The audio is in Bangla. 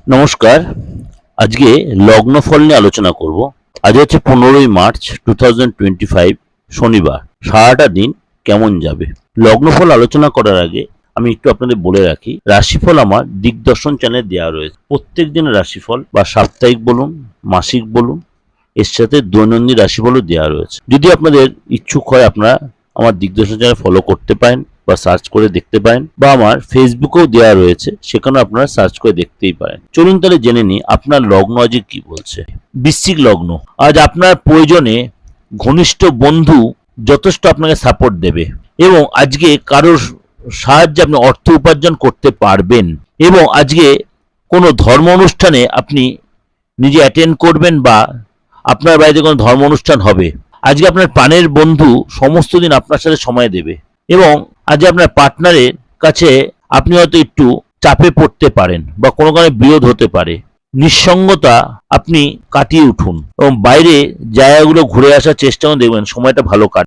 নমস্কার। আজকে লগ্নফল নিয়ে আলোচনা করব। আজ হচ্ছে 15ই মার্চ 2025, শনিবার। সারাটা দিন কেমন যাবে? লগ্নফল আলোচনা করার আগে আমি একটু আপনাদের বলে রাখি, রাশিফল আমার দিগদর্শন চ্যানেলে দেওয়া রয়েছে। প্রত্যেক দিনের রাশিফল বা সাপ্তাহিক বলুন, মাসিক বলুন, এর সাথে দৈনন্দিন রাশিফলও দেওয়া রয়েছে। যদি আপনাদের ইচ্ছুক হয় আপনারা আমার দিগদর্শন চ্যানেল ফলো করতে পারেন বা সার্চ করে দেখতে পারেন, বা আমার ফেসবুকেও দেওয়া রয়েছে, সেখানে আপনারা সার্চ করে দেখতেই পারেন। চলুন তাহলে জেনে নিই আপনার লগ্ন আজকে কি বলছে। বৃশ্চিক লগ্ন। আজ আপনার প্রয়োজনে ঘনিষ্ঠ বন্ধু যথেষ্ট আপনাকে সাপোর্ট দেবে এবং আজকে কারোর সাহায্যে আপনি অর্থ উপার্জন করতে পারবেন এবং আজকে কোনো ধর্ম অনুষ্ঠানে আপনি নিজে অ্যাটেন্ড করবেন বা আপনার বাড়িতে কোনো ধর্ম অনুষ্ঠান হবে। আজকে আপনার প্রাণের বন্ধু সমস্ত দিন আপনার সাথে সময় দেবে এবং আজ আপনার পার্টনারের কাছে আপনি হয়তো একটু চাপে পড়তে পারেন বা কোনো কারণে বিরোধ হতে পারে। নিঃসঙ্গতা আপনি কাটিয়ে উঠুন এবং বাইরে জায়গাগুলো ঘুরে আসার চেষ্টা করুন, দেখবেন সময়টা ভালো কাটবে।